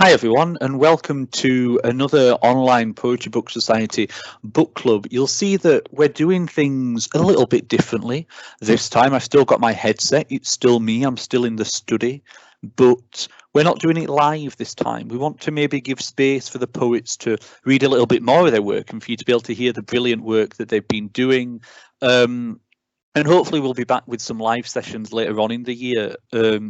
Hi everyone, and welcome to another online Poetry Book Society book club. You'll see that we're doing things a little bit differently this time. I've still got my headset, it's still me, I'm still in the study, but we're not doing it live this time. We want to maybe give space for the poets to read a little bit more of their work and for you to be able to hear the brilliant work that they've been doing. And hopefully we'll be back with some live sessions later on in the year,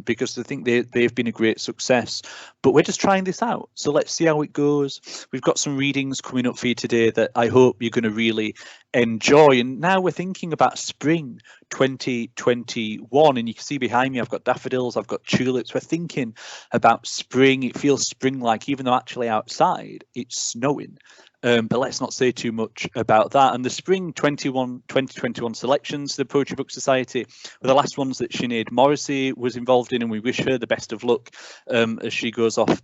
because I think they've been a great success. But we're just trying this out, so let's see how it goes. We've got some readings coming up for you today that I hope you're going to really enjoy. And now we're thinking about spring 2021, and you can see behind me I've got daffodils, I've got tulips. We're thinking about spring. It feels spring-like, even though actually outside it's snowing. But let's not say too much about that. And the spring 2021 selections, the Poetry Book Society, were the last ones that Sinead Morrissey was involved in, and we wish her the best of luck as she goes off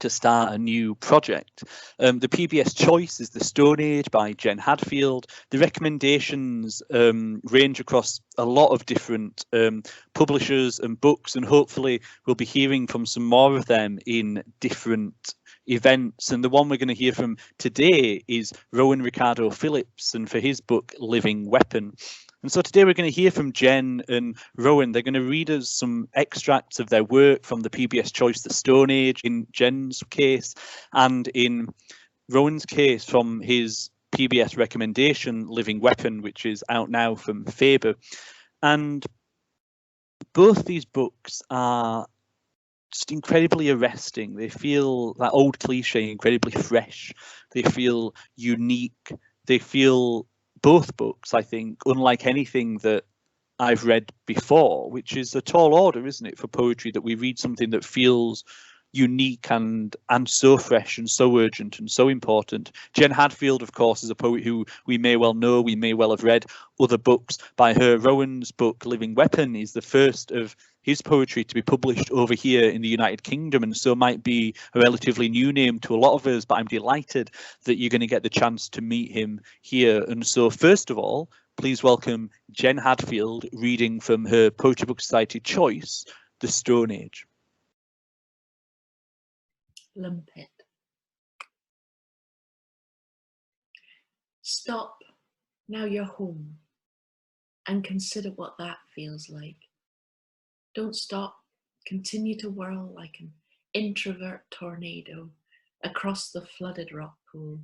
to start a new project. The PBS choice is The Stone Age by Jen Hadfield. The recommendations range across a lot of different publishers and books, and hopefully we'll be hearing from some more of them in different events. And the one we're going to hear from today is Ricardo Phillips, and for his book Living Weapon. And so today we're going to hear from Jen and Rowan. They're going to read us some extracts of their work from the PBS choice, The Stone Age, in Jen's case, and in Rowan's case from his PBS recommendation, Living Weapon, which is out now from Faber. And both these books are just incredibly arresting. They feel, that old cliche, incredibly fresh. They feel unique. They feel, both books, I think, unlike anything that I've read before, which is a tall order, isn't it, for poetry, that we read something that feels unique and so fresh and so urgent and so important. Jen Hadfield, of course, is a poet who we may well know, we may well have read other books by her. Rowan's book, Living Weapon, is the first of his poetry to be published over here in the United Kingdom, and so might be a relatively new name to a lot of us, but I'm delighted that you're going to get the chance to meet him here. And so first of all, please welcome Jen Hadfield reading from her Poetry Book Society choice, The Stone Age. Limpet. Stop, now you're home, and consider what that feels like. Don't stop, continue to whirl like an introvert tornado across the flooded rock pool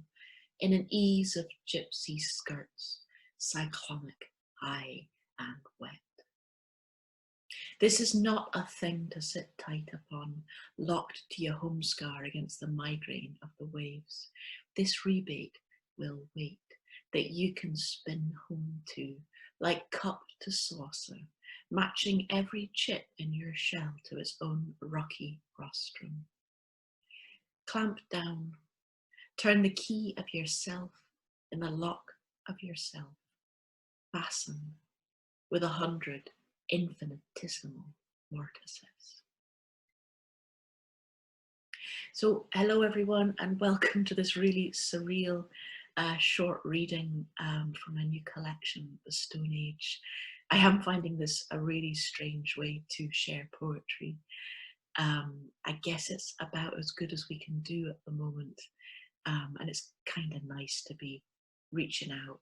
in an ease of gypsy skirts, cyclonic, high and wet. This is not a thing to sit tight upon, locked to your home scar against the migraine of the waves. This rebate will wait, that you can spin home to, like cup to saucer, matching every chip in your shell to its own rocky rostrum. Clamp down, turn the key of yourself in the lock of yourself, fasten with 100 infinitesimal mortises. So hello everyone, and welcome to this really surreal short reading from a new collection, The Stone Age. I am finding this a really strange way to share poetry. I guess it's about as good as we can do at the moment, and it's kind of nice to be reaching out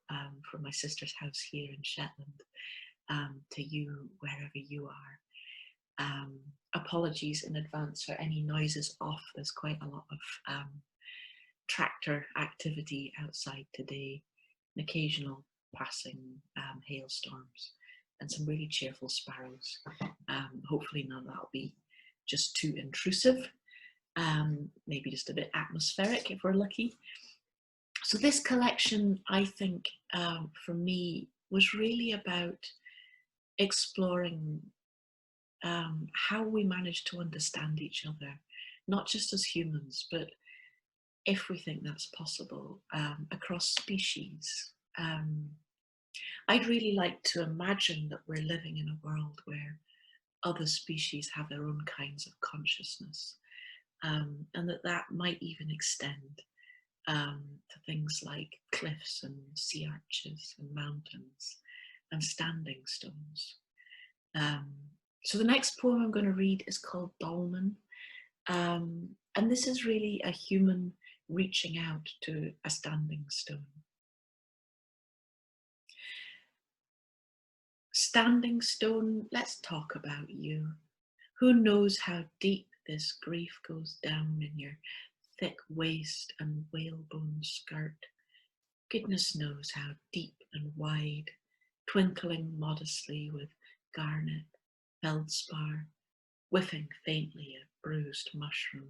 from my sister's house here in Shetland to you wherever you are. Apologies in advance for any noises off. There's quite a lot of tractor activity outside today, an occasional passing hailstorms, and some really cheerful sparrows. Hopefully none of that will be just too intrusive, maybe just a bit atmospheric if we're lucky. So this collection, I think, for me, was really about exploring how we manage to understand each other, not just as humans, but if we think that's possible, across species. I'd really like to imagine that we're living in a world where other species have their own kinds of consciousness, and that might even extend to things like cliffs and sea arches and mountains and standing stones. So the next poem I'm going to read is called Dolmen. And this is really a human reaching out to a standing stone. Standing stone, let's talk about you. Who knows how deep this grief goes down in your thick waist and whalebone skirt? Goodness knows how deep and wide, twinkling modestly with garnet, feldspar, whiffing faintly a bruised mushroom.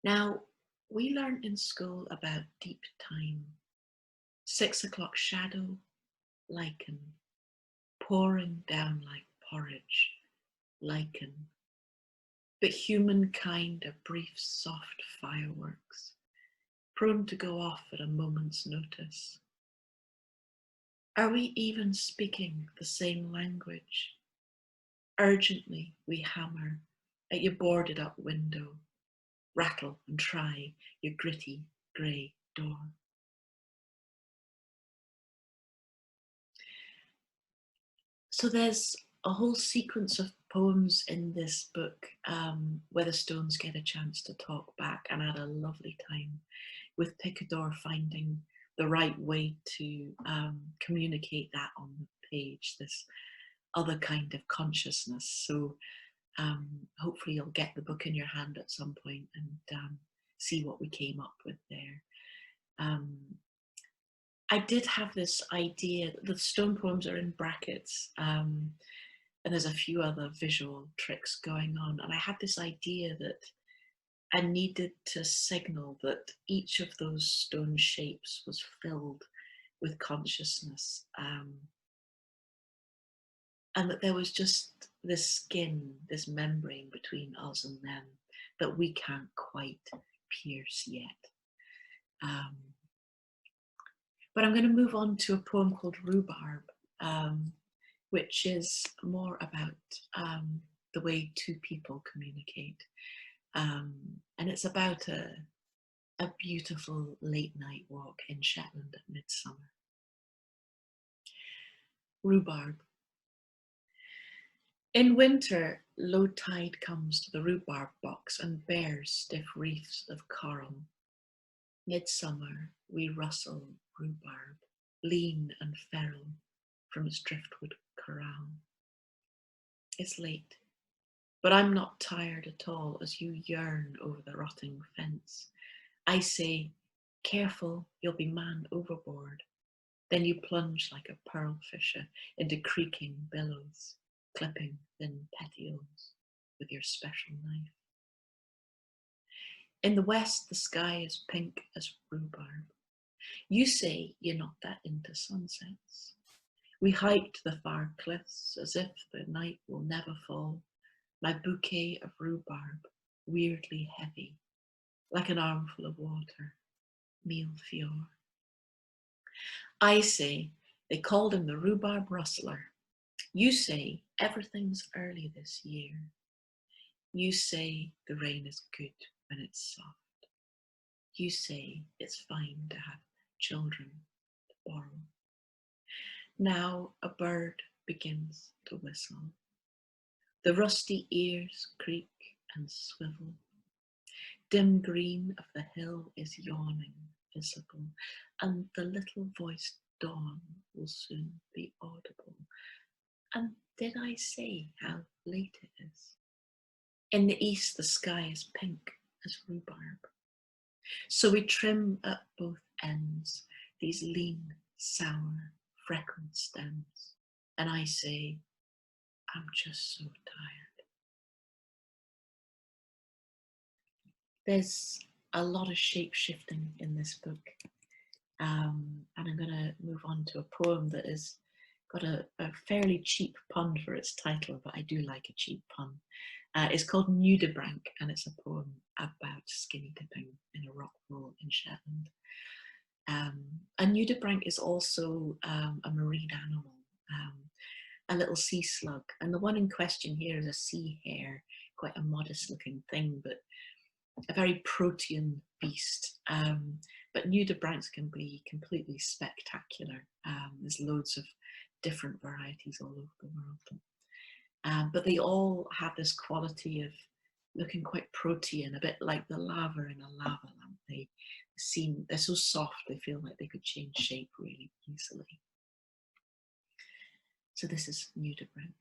Now, we learned in school about deep time. 6 o'clock shadow, lichen, pouring down like porridge, lichen. But humankind are brief, soft fireworks, prone to go off at a moment's notice. Are we even speaking the same language? Urgently we hammer at your boarded up window, rattle and try your gritty grey door. So there's a whole sequence of poems in this book where the Stones get a chance to talk back, and I had a lovely time with Picador finding the right way to communicate that on the page, this other kind of consciousness. So hopefully you'll get the book in your hand at some point and see what we came up with there. I did have this idea, the Stone poems are in brackets, and there's a few other visual tricks going on, and I had this idea that I needed to signal that each of those stone shapes was filled with consciousness, and that there was just this skin, this membrane between us and them that we can't quite pierce yet. But I'm going to move on to a poem called Rhubarb, which is more about the way two people communicate. And it's about a beautiful late night walk in Shetland at midsummer. Rhubarb. In winter, low tide comes to the rhubarb box and bears stiff reefs of coral. Midsummer, we rustle rhubarb, lean and feral, from its driftwood corral. It's late, but I'm not tired at all as you yearn over the rotting fence. I say, careful, you'll be man overboard. Then you plunge like a pearl fisher into creaking billows, clipping thin petioles with your special knife. In the west, the sky is pink as rhubarb. You say you're not that into sunsets. We hike to the far cliffs as if the night will never fall. My bouquet of rhubarb, weirdly heavy, like an armful of water, mille fior. I say they called him the rhubarb rustler. You say everything's early this year. You say the rain is good when it's soft. You say it's fine to have children to borrow. Now a bird begins to whistle. The rusty ears creak and swivel. Dim green of the hill is yawning, visible, and the little voiced dawn will soon be audible. And did I say how late it is? In the east, the sky is pink as rhubarb. So we trim at both ends these lean, sour, freckled stems. And I say, I'm just so tired. There's a lot of shape shifting in this book. And I'm going to move on to a poem that has got a fairly cheap pun for its title, but I do like a cheap pun. It's called Nudibranch, and it's a poem about skinny dipping in a rock pool in Shetland. A nudibranch is also a marine animal, a little sea slug, and the one in question here is a sea hare, quite a modest looking thing, but a very protean beast. But nudibranchs can be completely spectacular. There's loads of different varieties all over the world. But they all have this quality of looking quite protean, a bit like the lava in a lava lamp. They're so soft, they feel like they could change shape really easily. So this is nudibranch.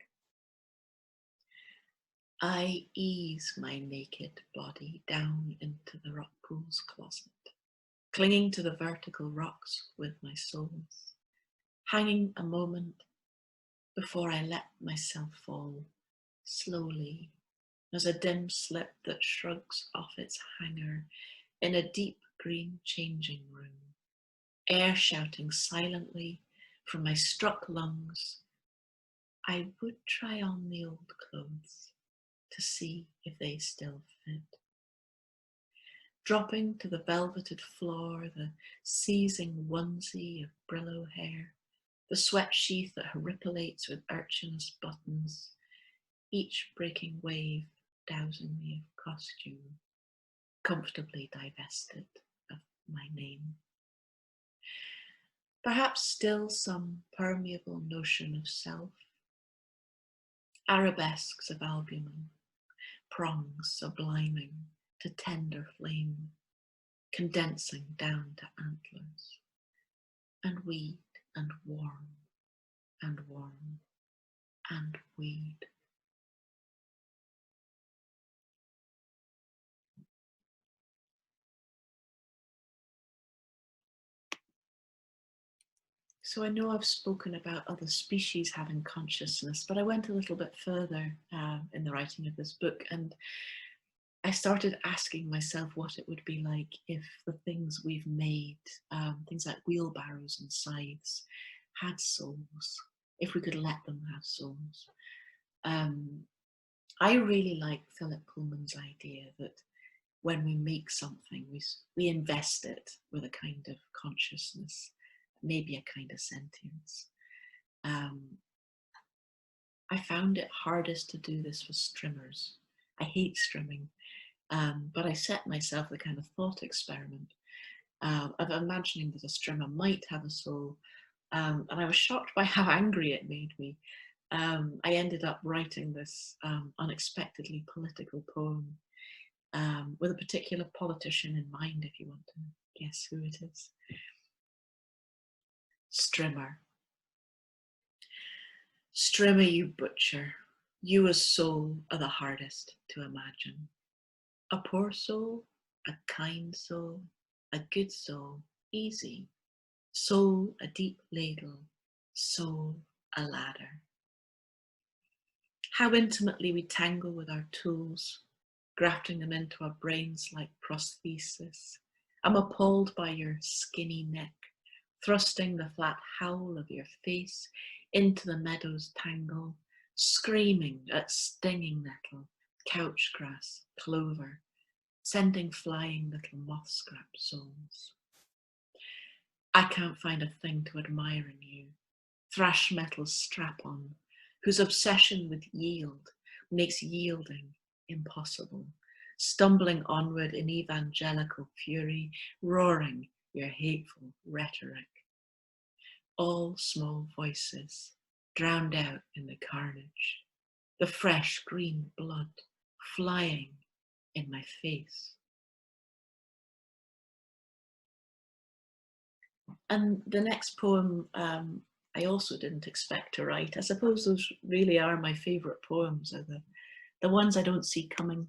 I ease my naked body down into the rock pool's closet, clinging to the vertical rocks with my soles, hanging a moment before I let myself fall slowly as a dim slip that shrugs off its hanger in a deep green changing room, air shouting silently from my struck lungs. I would try on the old clothes to see if they still fit. Dropping to the velveted floor, the seizing onesie of Brillo hair, the sweat sheath that horripilates with urchinous buttons, each breaking wave dousing me of costume, comfortably divested of my name. Perhaps still some permeable notion of self, arabesques of albumen, prongs subliming to tender flame, condensing down to antlers, and weed and warm and warm and weed. So I know I've spoken about other species having consciousness, but I went a little bit further in the writing of this book, and I started asking myself what it would be like if the things we've made, things like wheelbarrows and scythes, had souls, if we could let them have souls. I really like Philip Pullman's idea that when we make something, we invest it with a kind of consciousness, maybe a kind of sentience. I found it hardest to do this for strimmers. I hate strimming, but I set myself the kind of thought experiment of imagining that a strimmer might have a soul, and I was shocked by how angry it made me. I ended up writing this unexpectedly political poem with a particular politician in mind, if you want to guess who it is. Strimmer. Strimmer, you butcher, you a soul are the hardest to imagine. A poor soul, a kind soul, a good soul, easy. Soul, a deep ladle, soul, a ladder. How intimately we tangle with our tools, grafting them into our brains like prosthesis. I'm appalled by your skinny neck, thrusting the flat howl of your face into the meadow's tangle, screaming at stinging nettle, couch grass, clover, sending flying little moth scrap souls. I can't find a thing to admire in you, thrash metal's strap-on, whose obsession with yield makes yielding impossible, stumbling onward in evangelical fury, roaring your hateful rhetoric. All small voices drowned out in the carnage, the fresh green blood flying in my face. And the next poem I also didn't expect to write. I suppose those really are my favourite poems, are the ones I don't see coming.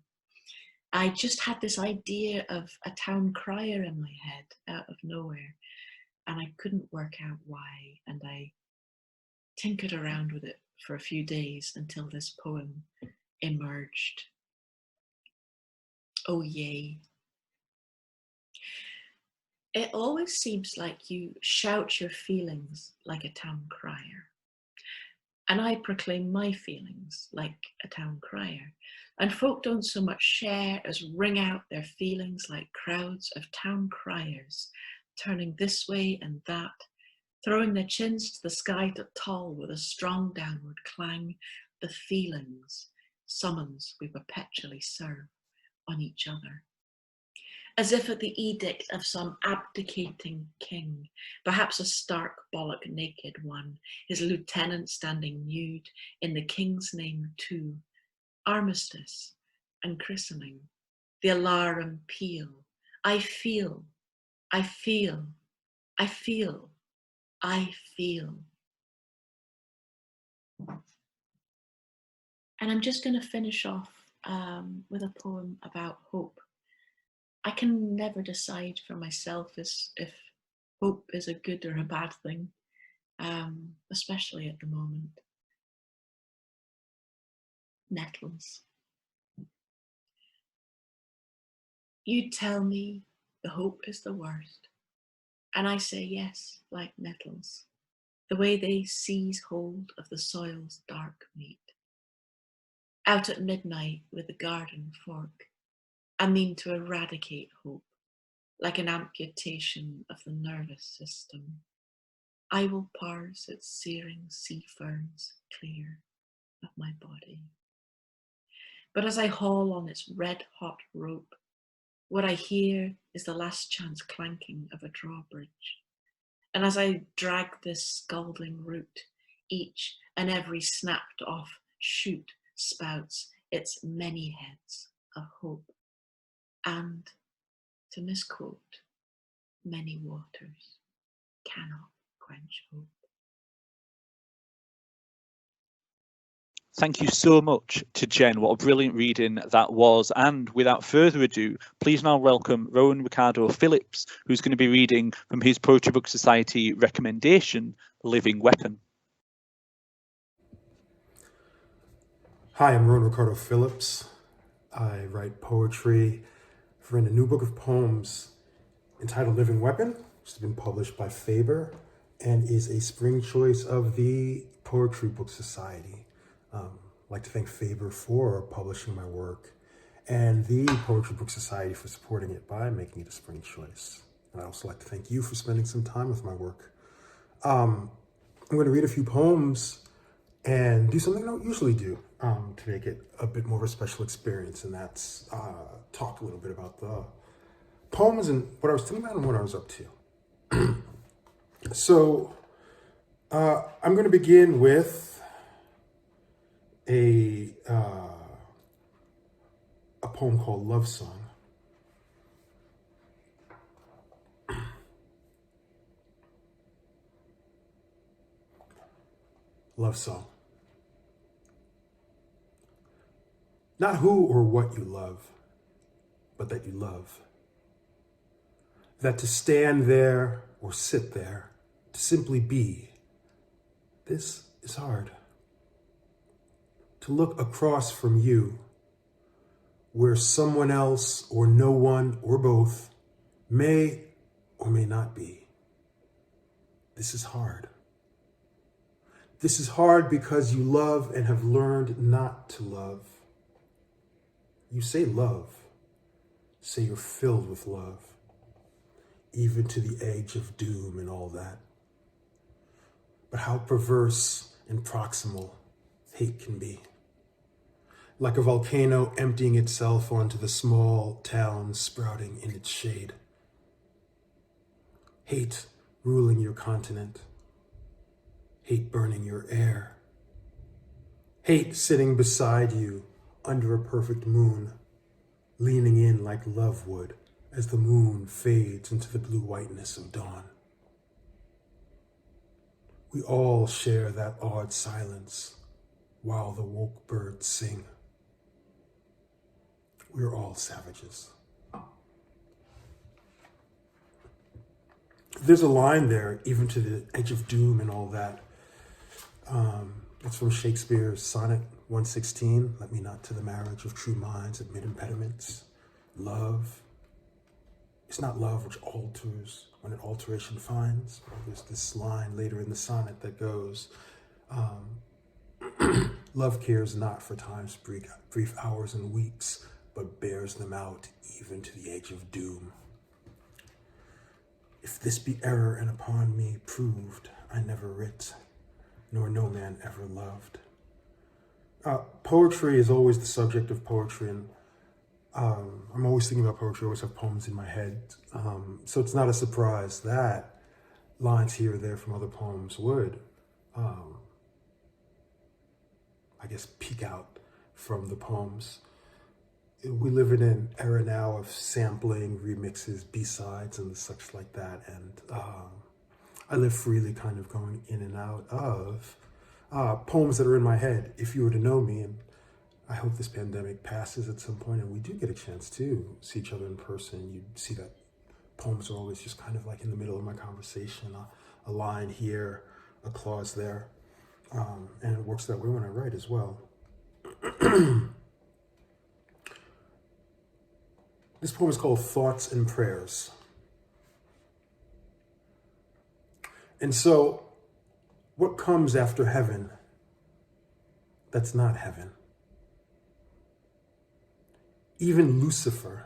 I just had this idea of a town crier in my head out of nowhere, and I couldn't work out why, and I tinkered around with it for a few days until this poem emerged. Oh yay. It always seems like you shout your feelings like a town crier. And I proclaim my feelings like a town crier. And folk don't so much share as ring out their feelings like crowds of town criers, turning this way and that, throwing their chins to the sky to toll with a strong downward clang, the feelings, summons we perpetually serve on each other. As if at the edict of some abdicating king, perhaps a stark bollock naked one, his lieutenant standing nude in the king's name too. Armistice, and christening, the alarum peal. I feel, I feel, I feel, I feel. And I'm just going to finish off with a poem about hope. I can never decide for myself if hope is a good or a bad thing, especially at the moment. Nettles. You tell me the hope is the worst, and I say yes, like nettles, the way they seize hold of the soil's dark meat. Out at midnight with a garden fork, I mean to eradicate hope, like an amputation of the nervous system. I will parse its searing sea ferns clear of my body. But as I haul on its red-hot rope, what I hear is the last chance clanking of a drawbridge. And as I drag this scalding root, each and every snapped off shoot spouts its many heads of hope. And, to misquote, many waters cannot quench hope. Thank you so much to Jen. What a brilliant reading that was. And without further ado, please now welcome Rowan Ricardo Phillips, who's going to be reading from his Poetry Book Society recommendation, Living Weapon. Hi, I'm Rowan Ricardo Phillips. I write poetry for a new book of poems entitled Living Weapon, which has been published by Faber and is a spring choice of the Poetry Book Society. I'd like to thank Faber for publishing my work and the Poetry Book Society for supporting it by making it a spring choice. And I'd also like to thank you for spending some time with my work. I'm going to read a few poems and do something I don't usually do to make it a bit more of a special experience, and that's talk a little bit about the poems and what I was thinking about and what I was up to. So I'm going to begin with a poem called Love Song. Love Song. Not who or what you love, but that you love. That to stand there or sit there, to simply be, this is hard. To look across from you, where someone else or no one or both may or may not be. This is hard. This is hard because you love and have learned not to love. You say love, say you're filled with love, even to the edge of doom and all that. But how perverse and proximal hate can be. Like a volcano emptying itself onto the small town sprouting in its shade. Hate ruling your continent. Hate burning your air. Hate sitting beside you under a perfect moon, leaning in like love would as the moon fades into the blue whiteness of dawn. We all share that awed silence while the woke birds sing. We're all savages. There's a line there, even to the edge of doom and all that. It's from Shakespeare's Sonnet 116. Let me not to the marriage of true minds admit impediments. Love. It's not love which alters when an alteration finds. There's this line later in the sonnet that goes, love cares not for time's brief hours and weeks, but bears them out even to the edge of doom. If this be error and upon me proved, I never writ, nor no man ever loved. Poetry is always the subject of poetry, and I'm always thinking about poetry. I always have poems in my head. So it's not a surprise that lines here or there from other poems would, I guess, peek out from the poems. we live in an era now of sampling, remixes, B-sides, and such like that. And I live freely, kind of going in and out of poems that are in my head. If you were to know me, and I hope this pandemic passes at some point and we do get a chance to see each other in person, you'd see that poems are always just kind of like in the middle of my conversation, a line here, a clause there. And it works that way when I write as well. This poem is called Thoughts and Prayers. And so, what comes after heaven that's not heaven? Even Lucifer,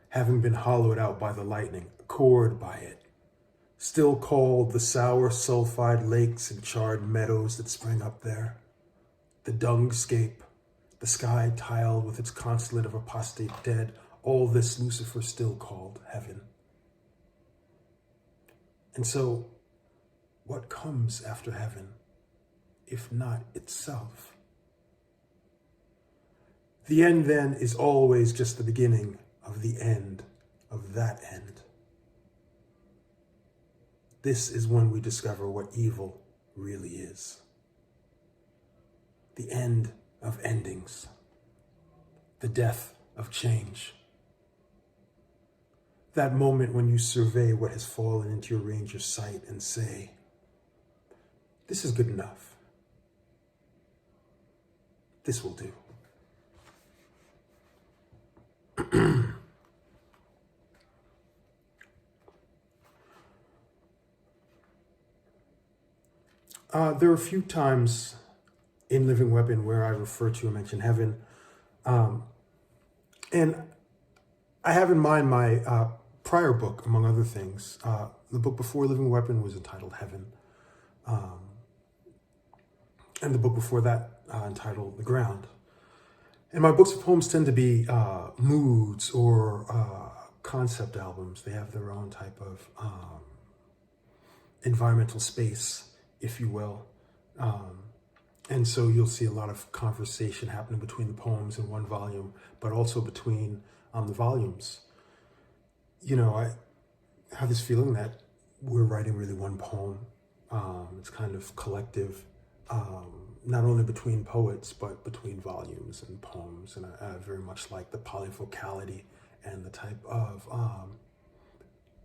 having been hollowed out by the lightning, cored by it, still called the sour sulfide lakes and charred meadows that sprang up there, the dung-scape, the sky tiled with its consulate of apostate dead, all this Lucifer still called heaven. And so, what comes after heaven, if not itself? The end, then, is always just the beginning of the end of that end. This is when we discover what evil really is. The end of endings. The death of change. That moment when you survey what has fallen into your range of sight and say, this is good enough. This will do. There are a few times in Living Weapon where I refer to and mention heaven. And I have in mind my prior book, among other things. The book before Living Weapon was entitled Heaven. And the book before that entitled The Ground. And my books of poems tend to be moods or concept albums. They have their own type of environmental space, if you will. And so you'll see a lot of conversation happening between the poems in one volume, but also between the volumes. You know, I have this feeling that we're writing really one poem. It's kind of collective, not only between poets, but between volumes and poems. And I very much like the polyfocality and the type of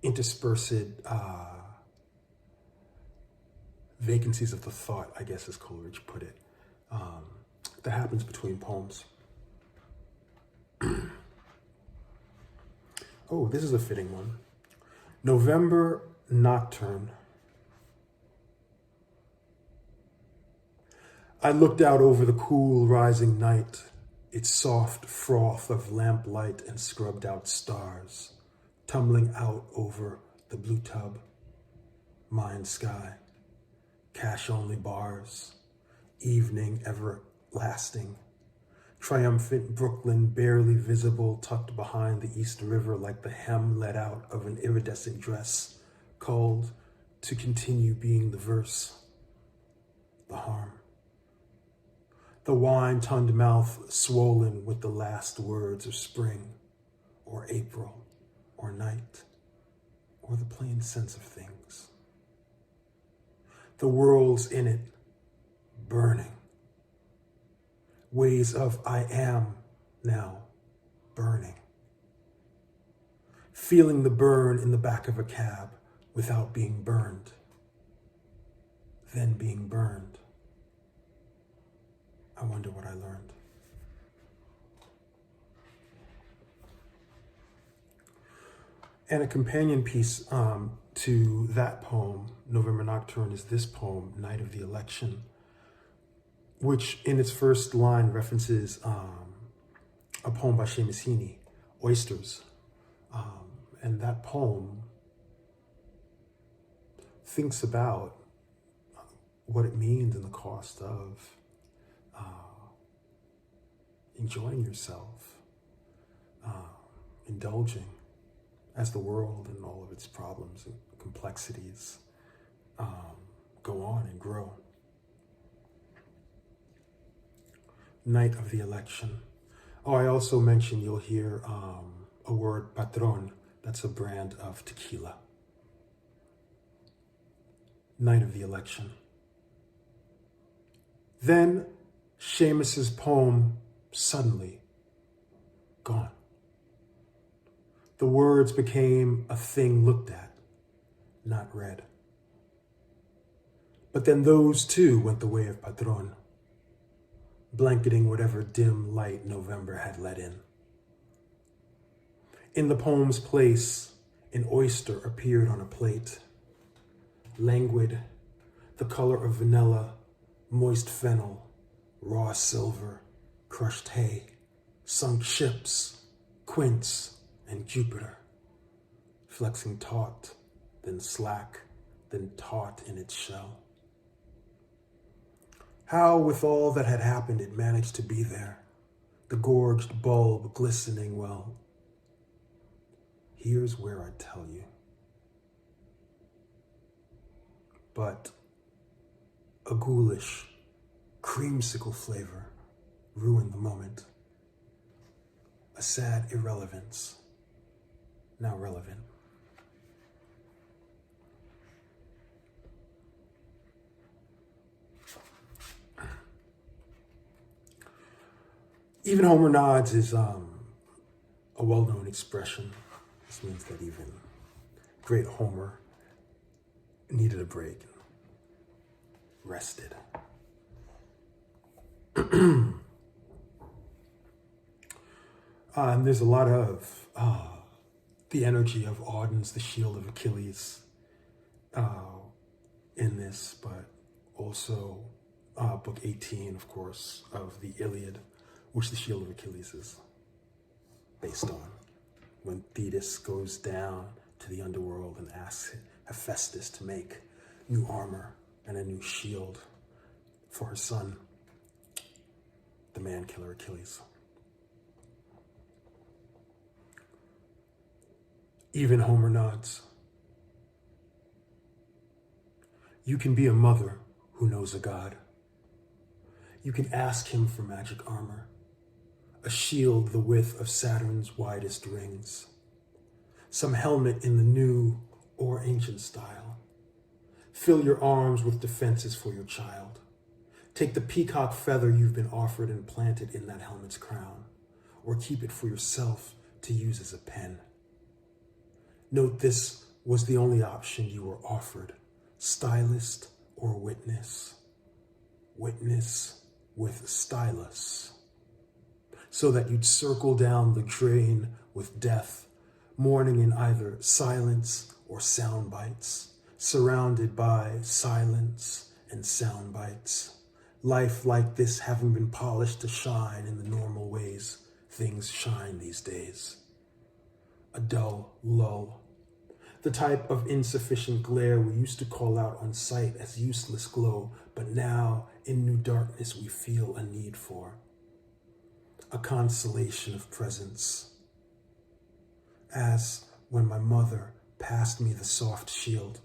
interspersed vacancies of the thought, I guess as Coleridge put it, that happens between poems. Oh, this is a fitting one. November Nocturne. I looked out over the cool rising night, its soft froth of lamplight and scrubbed out stars, tumbling out over the blue tub, mine sky, cash-only bars, evening everlasting, triumphant Brooklyn barely visible, tucked behind the East River like the hem let out of an iridescent dress, called to continue being the verse, the harm. The wine-tongued mouth swollen with the last words of spring, or April, or night, or the plain sense of things. The world's in it, burning. Ways of I am now burning. Feeling the burn in the back of a cab without being burned. Then being burned. I wonder what I learned. And a companion piece to that poem, November Nocturne, is this poem, Night of the Election, which in its first line references a poem by Seamus Heaney, Oysters. And that poem thinks about what it means and the cost of enjoying yourself, indulging as the world and all of its problems and complexities go on and grow. Night of the Election. Oh, I also mentioned you'll hear a word, patron. That's a brand of tequila. Night of the election. Then Seamus's poem suddenly gone. The words became a thing looked at, not read. But then those too went the way of Patron, blanketing whatever dim light November had let in. In the poem's place, an oyster appeared on a plate, languid, the color of vanilla, moist fennel, raw silver, crushed hay, sunk ships, quince, and Jupiter, flexing taut, then slack, then taut in its shell. How, with all that had happened, it managed to be there, the gorged bulb glistening, well, here's where I tell you. But a ghoulish, creamsicle flavor ruined the moment. A sad irrelevance, now relevant. Even Homer nods is a well-known expression. This means that even great Homer needed a break, rested. And there's a lot of the energy of Auden's The Shield of Achilles in this, but also book 18, of course, of the Iliad, which the Shield of Achilles is based on. When Thetis goes down to the underworld and asks Hephaestus to make new armor and a new shield for her son, the man-killer Achilles. Even Homer nods. You can be a mother who knows a god. You can ask him for magic armor, a shield the width of Saturn's widest rings, some helmet in the new or ancient style. Fill your arms with defenses for your child. Take the peacock feather you've been offered and plant it in that helmet's crown, or keep it for yourself to use as a pen. Note this was the only option you were offered, stylist or witness. Witness with stylus, so that you'd circle down the drain with death, mourning in either silence or sound bites, surrounded by silence and sound bites. Life like this having been polished to shine in the normal ways things shine these days. A dull lull, the type of insufficient glare we used to call out on sight as useless glow, but now in new darkness we feel a need for. A consolation of presence. As when my mother passed me the soft shield,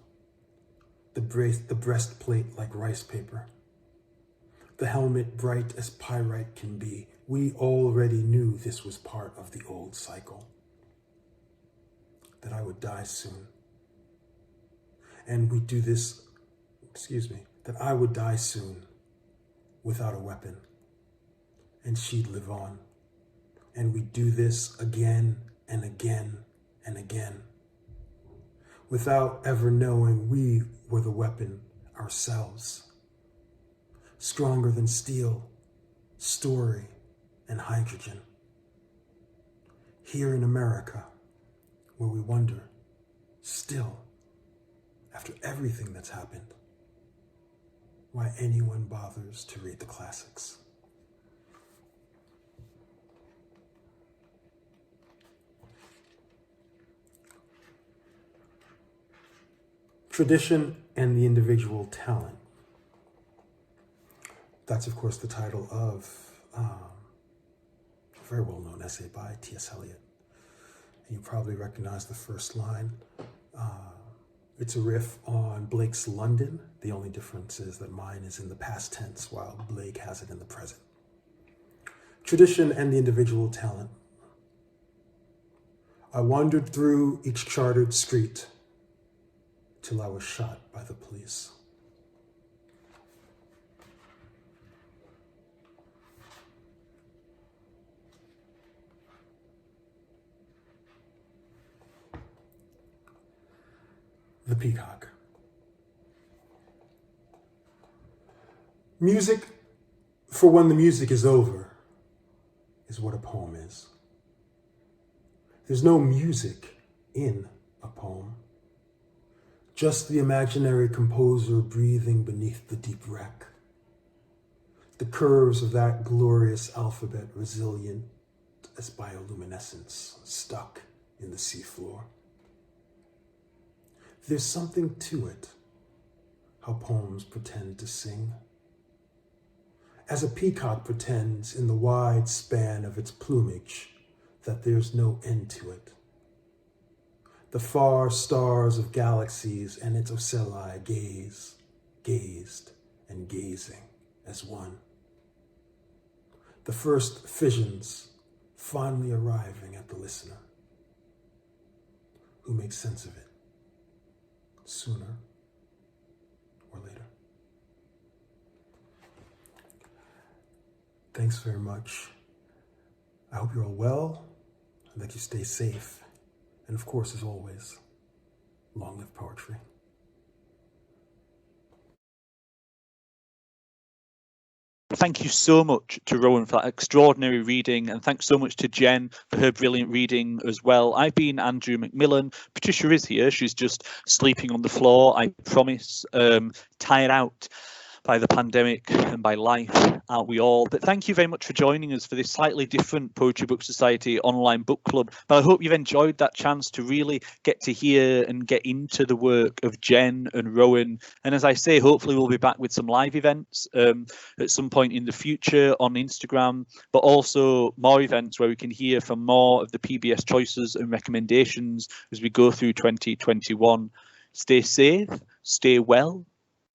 the breastplate like rice paper, the helmet bright as pyrite can be, we already knew this was part of the old cycle. That I would die soon. And we do this, that I would die soon without a weapon. And she'd live on. And we'd do this again and again and again, without ever knowing we were the weapon ourselves. Stronger than steel, story, and hydrogen. Here in America, where we wonder, still, after everything that's happened, why anyone bothers to read the classics. Tradition and the individual talent. That's, of course, the title of a very well-known essay by T.S. Eliot. And you probably recognize the first line. It's a riff on Blake's London. The only difference is that mine is in the past tense while Blake has it in the present. tradition and the individual talent. I wandered through each chartered street till I was shot by the police. The Peacock. Music for when the music is over is what a poem is. There's no music in a poem, just the imaginary composer breathing beneath the deep wreck, the curves of that glorious alphabet resilient as bioluminescence stuck in the seafloor. There's something to it, how poems pretend to sing. As a peacock pretends in the wide span of its plumage that there's no end to it. The far stars of galaxies and its ocelli gazed and gazing as one. The first fissions finally arriving at the listener, who makes sense of it sooner or later. Thanks very much. I hope you're all well and that you stay safe. And of course, as always, long live poetry. Thank you so much to Rowan for that extraordinary reading, and thanks so much to Jen for her brilliant reading as well. I've been Andrew McMillan. Patricia is here. She's just sleeping on the floor, I promise, tired out by the pandemic and by life, aren't we all? But thank you very much for joining us for this slightly different Poetry Book Society online book club. But I hope you've enjoyed that chance to really get to hear and get into the work of Jen and Rowan. And as I say, hopefully we'll be back with some live events at some point in the future on Instagram, but also more events where we can hear from more of the PBS choices and recommendations as we go through 2021. Stay safe, stay well.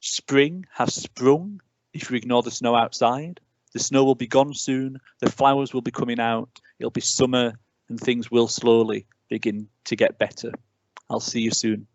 Spring has sprung if you ignore the snow outside. The snow will be gone soon, the flowers will be coming out, it'll be summer and things will slowly begin to get better. I'll see you soon.